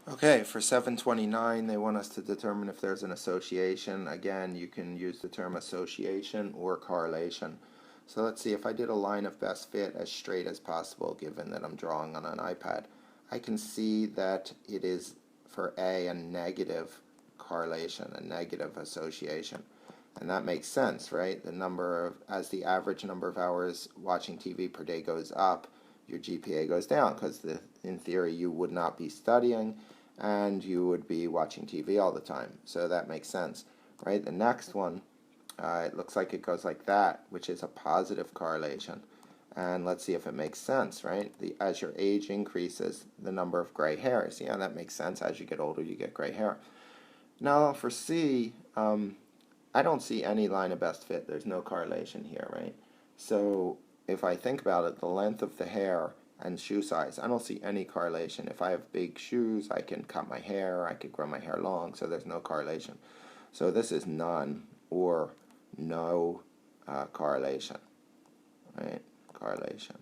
Okay, for 729, they want us to determine if there's an association. Again, you can use the term association or correlation. So let's see, if I did a line of best fit as straight as possible, given that I'm drawing on an iPad, I can see that it is, for A, a negative correlation, a negative association. And that makes sense, right? As the average number of hours watching TV per day goes up, your GPA goes down, because in theory you would not be studying and you would be watching TV all the time. So that makes sense, right? The next one, it looks like it goes like that, which is a positive correlation. And let's see if it makes sense, right? As your age increases, the number of gray hairs. Yeah, that makes sense. As you get older, you get gray hair. Now, for C, I don't see any line of best fit. There's no correlation here, right? So if I think about it, the length of the hair and shoe size, I don't see any correlation. If I have big shoes, I can cut my hair, I could grow my hair long, so there's no correlation. So this is none or no correlation, right? Correlation.